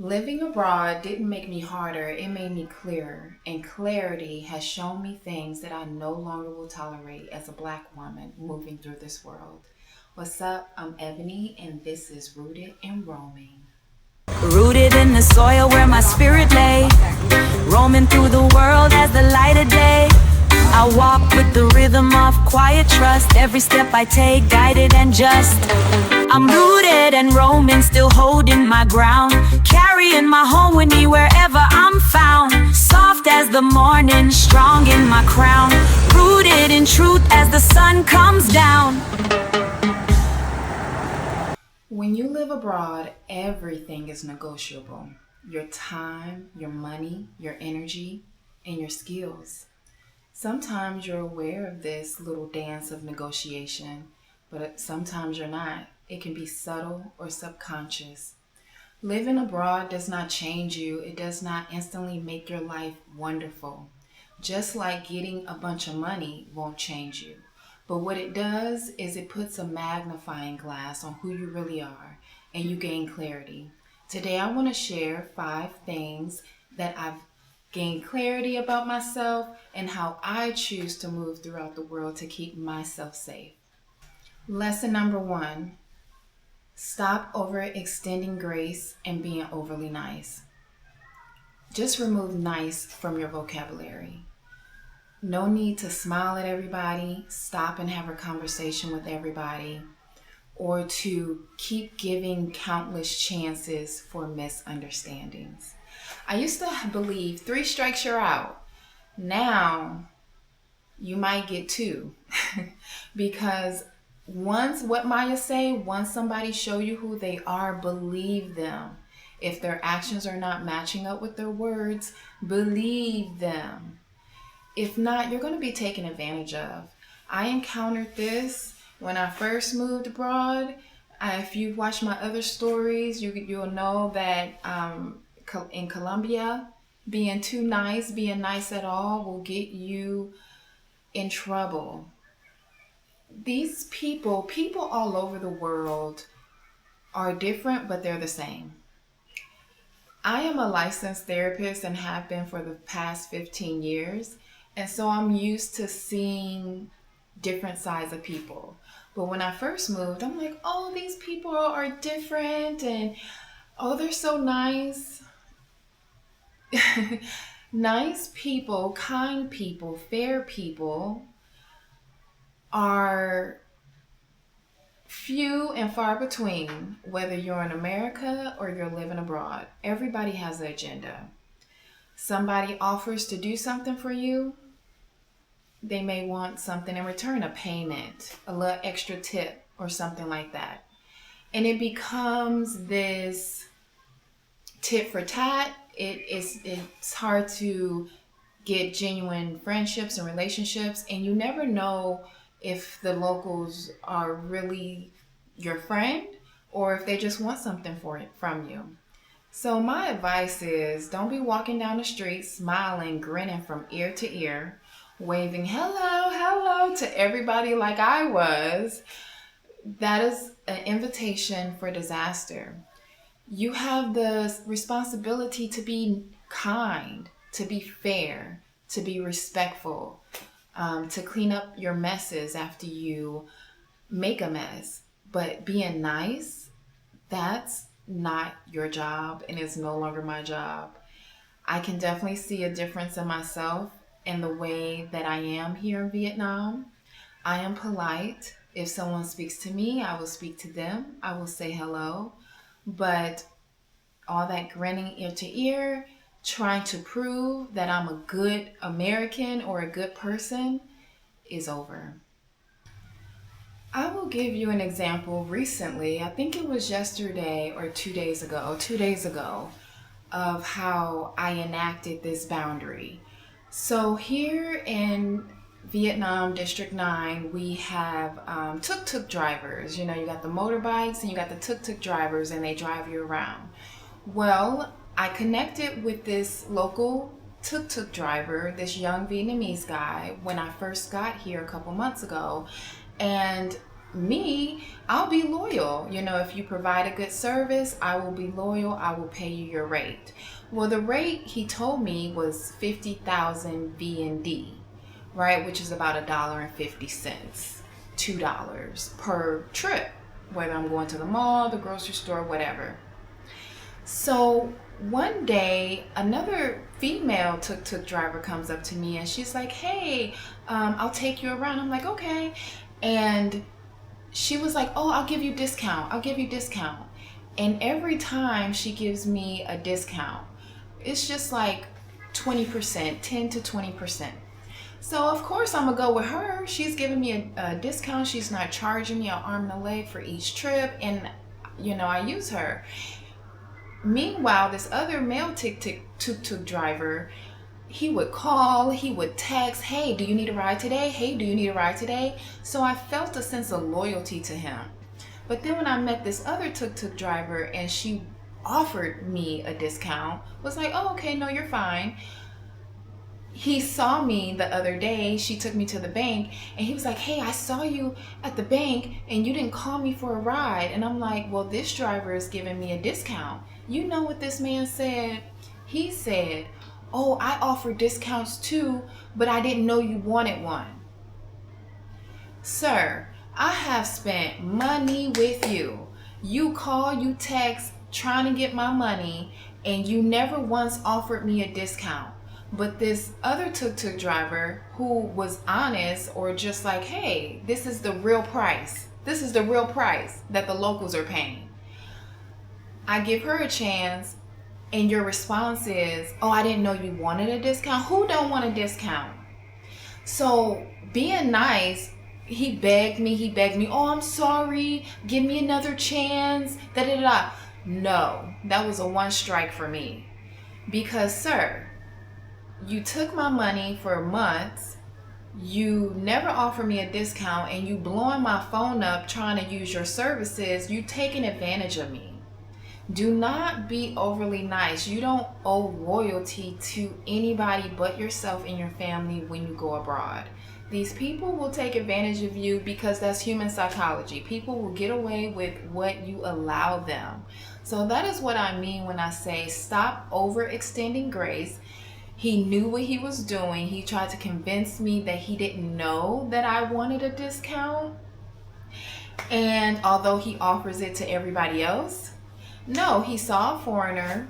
Living abroad didn't make me harder, it made me clearer. And clarity has shown me things that I no longer will tolerate as a Black woman moving through this world. What's up? I'm Ebony, and this is Rooted and Roaming. Rooted in the soil where my spirit lay, roaming through the world as the light of day. I walk with the rhythm of quiet trust, every step I take guided and just. I'm rooted and roaming, still holding my ground, carrying my home with me wherever I'm found. Soft as the morning, strong in my crown, rooted in truth as the sun comes down. When you live abroad, everything is negotiable. Your time, your money, your energy, and your skills. Sometimes you're aware of this little dance of negotiation, but sometimes you're not. It can be subtle or subconscious. Living abroad does not change you. It does not instantly make your life wonderful. Just like getting a bunch of money won't change you. But what it does is it puts a magnifying glass on who you really are, and you gain clarity. Today I want to share 5 things that I've gained clarity about myself and how I choose to move throughout the world to keep myself safe. Lesson number 1. Stop overextending grace and being overly nice. Just remove nice from your vocabulary. No need to smile at everybody, stop and have a conversation with everybody, or to keep giving countless chances for misunderstandings. I used to believe 3 strikes you're out. Now you might get 2 because once somebody show you who they are, believe them. If their actions are not matching up with their words, believe them. If not, you're going to be taken advantage of. I encountered this when I first moved abroad. If you've watched my other stories, you'll know that in Colombia, being too nice, being nice at all will get you in trouble. These people all over the world are different, but they're the same. I am a licensed therapist and have been for the past 15 years. And so I'm used to seeing different sides of people. But when I first moved, I'm like, oh, these people are different and oh, they're so nice. Nice people, kind people, fair people are few and far between, whether you're in America or you're living abroad. Everybody has an agenda. Somebody offers to do something for you, they may want something in return, a payment, a little extra tip or something like that. And it becomes this tit for tat. It's hard to get genuine friendships and relationships, and you never know if the locals are really your friend or if they just want something from you. So my advice is, don't be walking down the street smiling, grinning from ear to ear, waving hello to everybody like I was. That is an invitation for disaster. You have the responsibility to be kind, to be fair, to be respectful, to clean up your messes after you make a mess. But being nice, that's not your job, and it's no longer my job. I can definitely see a difference in myself and the way that I am here in Vietnam. I am polite. If someone speaks to me, I will speak to them. I will say hello. But all that grinning ear to ear, trying to prove that I'm a good American or a good person is over. I will give you an example recently. I think it was yesterday or 2 days ago, of how I enacted this boundary. So here in Vietnam, District 9, we have tuk-tuk drivers. You know, you got the motorbikes and you got the tuk-tuk drivers, and they drive you around. Well, I connected with this local tuk-tuk driver, this young Vietnamese guy, when I first got here a couple months ago. And me, I'll be loyal. You know, if you provide a good service, I will be loyal. I will pay you your rate. Well, the rate he told me was 50,000 VND, right? Which is about $1.50, $2 per trip, whether I'm going to the mall, the grocery store, whatever. So one day, another female tuk-tuk driver comes up to me and she's like, hey, I'll take you around. I'm like, okay. And she was like, oh, I'll give you discount. I'll give you discount. And every time she gives me a discount, it's just like 20%, 10 to 20%. So of course I'm gonna go with her. She's giving me a discount. She's not charging me an arm and a leg for each trip. And you know, I use her. Meanwhile, this other male tuk-tuk driver, he would call, he would text, hey, do you need a ride today? Hey, do you need a ride today? So I felt a sense of loyalty to him. But then when I met this other tuk-tuk driver and she offered me a discount, was like, oh, okay, no, you're fine. He saw me the other day, she took me to the bank, and he was like, hey, I saw you at the bank and you didn't call me for a ride. And I'm like, well, this driver is giving me a discount. You know what this man said? He said, oh, I offer discounts too, but I didn't know you wanted one. Sir, I have spent money with you. You call, you text, trying to get my money, and you never once offered me a discount. But this other tuk-tuk driver who was honest, or just like, hey, this is the real price. This is the real price that the locals are paying. I give her a chance, and your response is, oh, I didn't know you wanted a discount. Who don't want a discount? So being nice, he begged me, oh, I'm sorry, give me another chance, da da da. No, that was a one strike for me. Because, sir, you took my money for months, you never offered me a discount, and you blowing my phone up trying to use your services, you taking advantage of me. Do not be overly nice. You don't owe loyalty to anybody but yourself and your family when you go abroad. These people will take advantage of you because that's human psychology. People will get away with what you allow them. So that is what I mean when I say stop overextending grace. He knew what he was doing. He tried to convince me that he didn't know that I wanted a discount. And although he offers it to everybody else, no, he saw a foreigner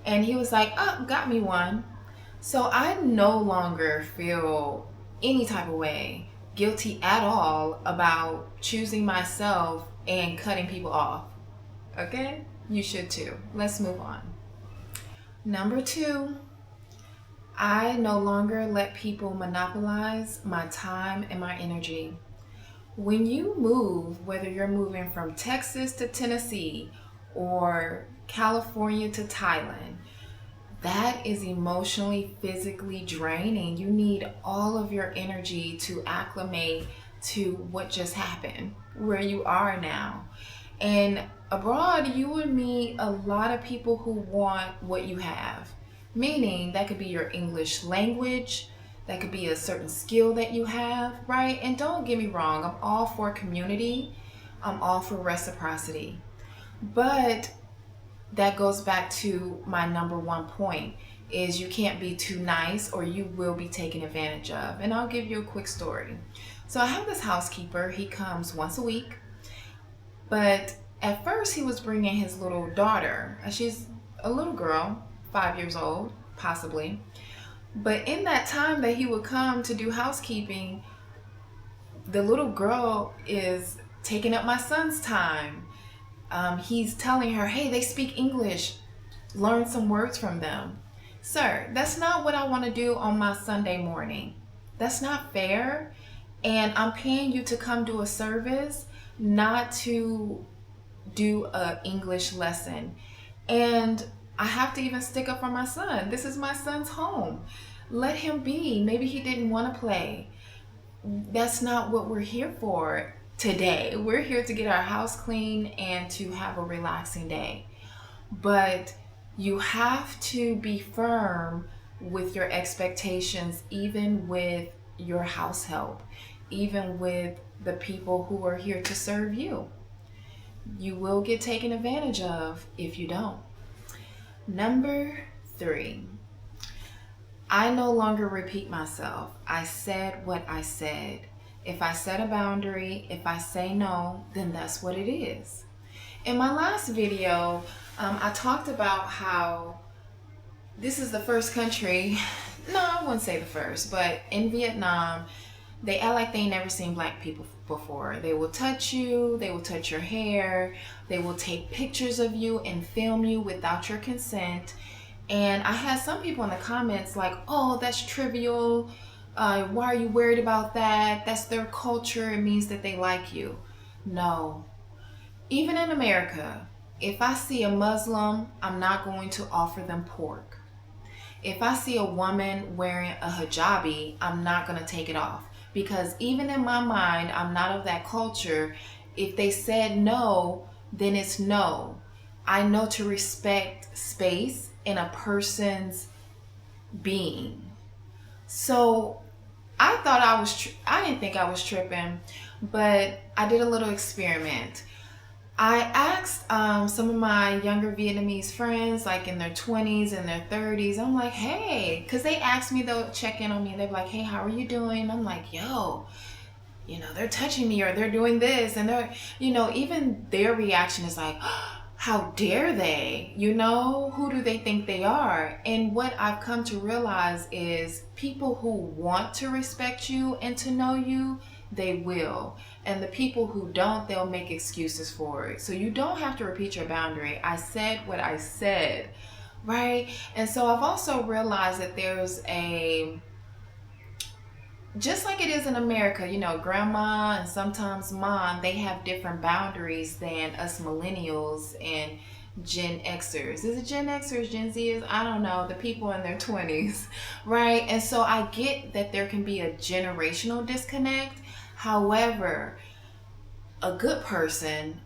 and he was like, oh, got me one. So I no longer feel any type of way, guilty at all about choosing myself and cutting people off. Okay? You should too. Let's move on. Number 2, I no longer let people monopolize my time and my energy. When you move, whether you're moving from Texas to Tennessee or California to Thailand, that is emotionally, physically draining. You need all of your energy to acclimate to what just happened, where you are now. And abroad, you would meet a lot of people who want what you have. Meaning that could be your English language, that could be a certain skill that you have, right? And don't get me wrong, I'm all for community, I'm all for reciprocity. But that goes back to my number 1 point, is you can't be too nice or you will be taken advantage of. And I'll give you a quick story. So I have this housekeeper, he comes once a week, but at first he was bringing his little daughter. She's a little girl, 5 years old, possibly. But in that time that he would come to do housekeeping, the little girl is taking up my son's time. He's telling her, hey, they speak English, learn some words from them. Sir, that's not what I want to do on my Sunday morning. That's not fair. And I'm paying you to come do a service, not to do an English lesson. And I have to even stick up for my son. This is my son's home. Let him be. Maybe he didn't want to play. That's not what we're here for today. We're here to get our house clean and to have a relaxing day. But you have to be firm with your expectations, even with your house help, even with the people who are here to serve you. You will get taken advantage of if you don't. Number 3, I no longer repeat myself. I said what I said. If I set a boundary, if I say no, then that's what it is. In my last video, I talked about how this is the first country, no, I wouldn't say the first, but in Vietnam, they act like they ain't never seen black people before. They will touch you, they will touch your hair, they will take pictures of you and film you without your consent. And I had some people in the comments like, oh, that's trivial. Why are you worried about that? That's their culture. It means that they like you. No. Even in America, if I see a Muslim, I'm not going to offer them pork. If I see a woman wearing a hijabi, I'm not going to take it off. Because even in my mind, I'm not of that culture. If they said no, then it's no. I know to respect space in a person's being. So I thought I didn't think I was tripping, but I did a little experiment. I asked some of my younger Vietnamese friends, like in their 20s and their 30s, I'm like, hey, because they asked me, they'll check in on me. They're like, hey, how are you doing? I'm like, yo, they're touching me or they're doing this. And they're, even their reaction is like, how dare they? Who do they think they are? And what I've come to realize is people who want to respect you and to know you, they will. And the people who don't, they'll make excuses for it. So you don't have to repeat your boundary. I said what I said, right? And so I've also realized that there's just like it is in America, grandma and sometimes mom, they have different boundaries than us millennials and Gen Xers. Is it Gen Xers, Gen Zers? I don't know. The people in their 20s, right? And so I get that there can be a generational disconnect. However, a good person,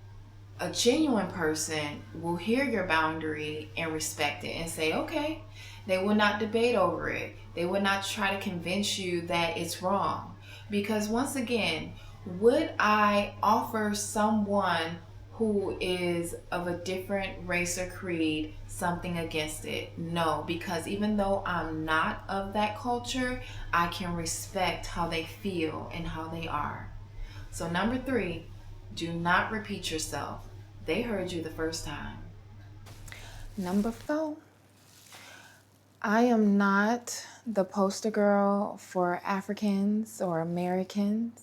a genuine person will hear your boundary and respect it and say, okay. They will not debate over it. They will not try to convince you that it's wrong. Because once again, would I offer someone who is of a different race or creed something against it? No, because even though I'm not of that culture, I can respect how they feel and how they are. So number 3, do not repeat yourself. They heard you the first time. Number 4, I am not the poster girl for Africans or Americans,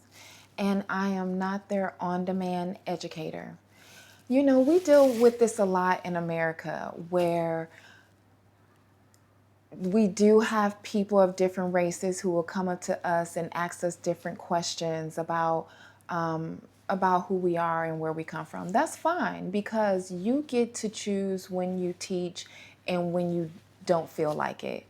and I am not their on-demand educator. We deal with this a lot in America where we do have people of different races who will come up to us and ask us different questions about who we are and where we come from. That's fine because you get to choose when you teach and when you don't feel like it.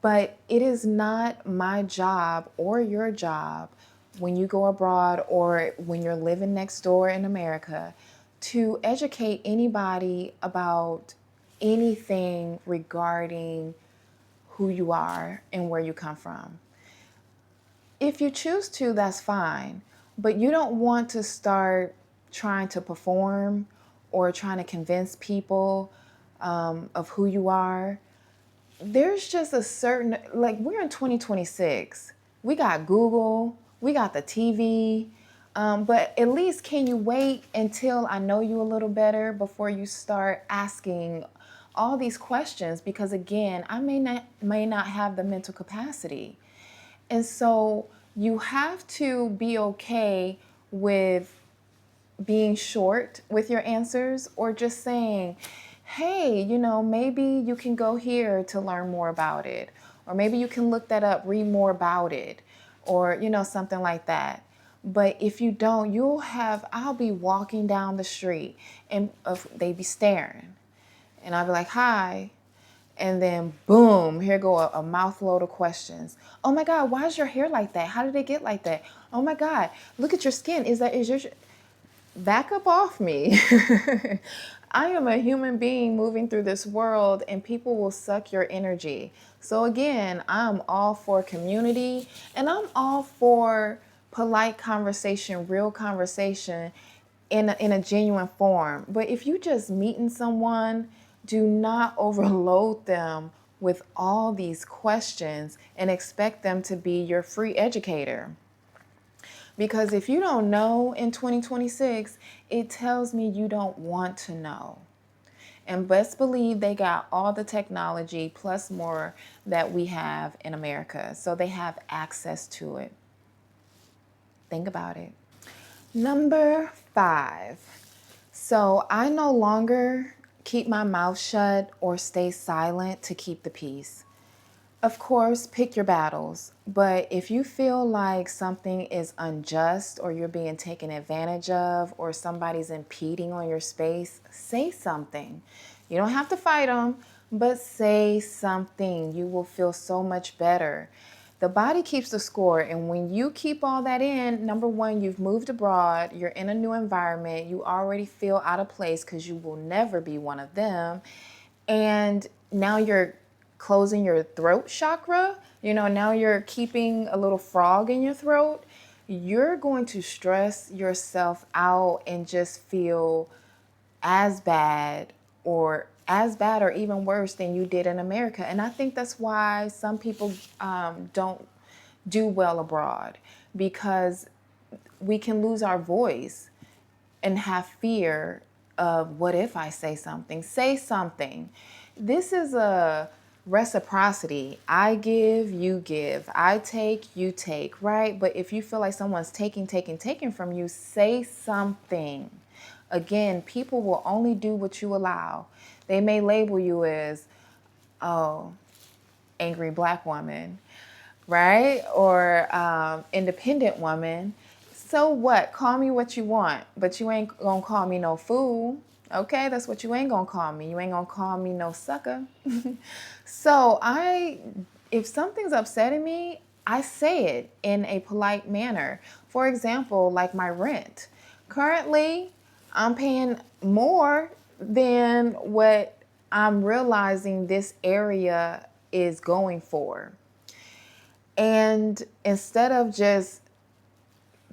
But it is not my job or your job when you go abroad or when you're living next door in America to educate anybody about anything regarding who you are and where you come from. If you choose to, that's fine, but you don't want to start trying to perform or trying to convince people of who you are. There's just a certain, like we're in 2026. We got Google, we got the TV, but at least can you wait until I know you a little better before you start asking all these questions? Because again, I may not have the mental capacity. And so you have to be okay with being short with your answers or just saying, hey, maybe you can go here to learn more about it. Or maybe you can look that up, read more about it, or, something like that. But if you don't, I'll be walking down the street and they be staring. And I'll be like, hi. And then boom, here go a mouthload of questions. Oh my God, why is your hair like that? How did it get like that? Oh my God, look at your skin. Is your back up off me? I am a human being moving through this world and people will suck your energy. So again, I'm all for community and I'm all for polite conversation, real conversation in a genuine form. But if you just meeting someone, do not overload them with all these questions and expect them to be your free educator. Because if you don't know in 2026, it tells me you don't want to know. And best believe they got all the technology plus more that we have in America. So they have access to it. Think about it. Number 5. So I no longer keep my mouth shut or stay silent to keep the peace. Of course, pick your battles, but if you feel like something is unjust or you're being taken advantage of or somebody's impeding on your space, say something. You don't have to fight them, but say something. You will feel so much better. The body keeps the score, and when you keep all that in, number one, you've moved abroad, you're in a new environment, you already feel out of place because you will never be one of them, and now you're closing your throat chakra, now you're keeping a little frog in your throat, you're going to stress yourself out and just feel as bad or even worse than you did in America. And I think that's why some people don't do well abroad, because we can lose our voice and have fear of, what if I say something? Say something. This is a reciprocity. I give, you give. I take, you take, right? But if you feel like someone's taking from you, say something. Again, people will only do what you allow. They may label you as, oh, angry black woman, right? Or independent woman. So what? Call me what you want, but you ain't gonna call me no fool. Okay, that's what you ain't gonna call me. You ain't gonna call me no sucker. So if something's upsetting me, I say it in a polite manner. For example, like my rent. Currently, I'm paying more than what I'm realizing this area is going for. And instead of just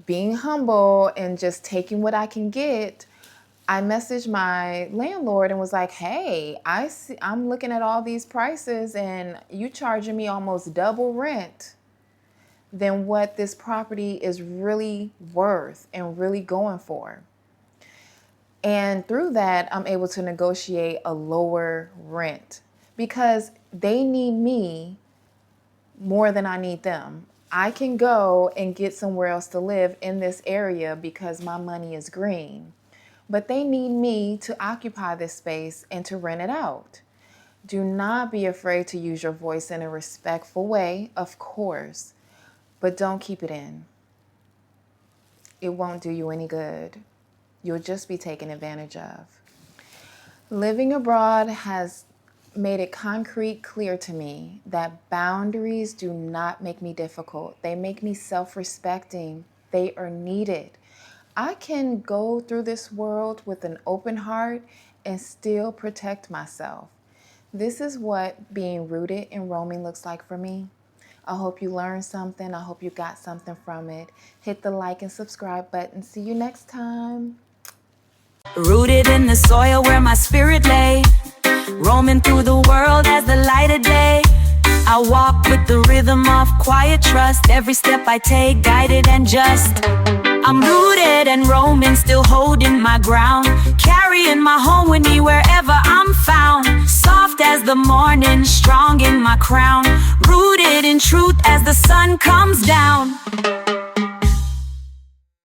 being humble and just taking what I can get, I messaged my landlord and was like, hey, I'm looking at all these prices and you charging me almost double rent than what this property is really worth and really going for. And through that, I'm able to negotiate a lower rent because they need me more than I need them. I can go and get somewhere else to live in this area because my money is green. But they need me to occupy this space and to rent it out. Do not be afraid to use your voice in a respectful way, of course, but don't keep it in. It won't do you any good. You'll just be taken advantage of. Living abroad has made it concrete clear to me that boundaries do not make me difficult. They make me self-respecting. They are needed. I can go through this world with an open heart and still protect myself. This is what being rooted in roaming looks like for me. I hope you learned something. I hope you got something from it. Hit the like and subscribe button. See you next time. Rooted in the soil where my spirit lay, roaming through the world as the light of day. I walk with the rhythm of quiet trust. Every step I take, guided and just. I'm rooted and roaming, still holding my ground, carrying my home with me wherever I'm found. Soft as the morning, strong in my crown, rooted in truth as the sun comes down.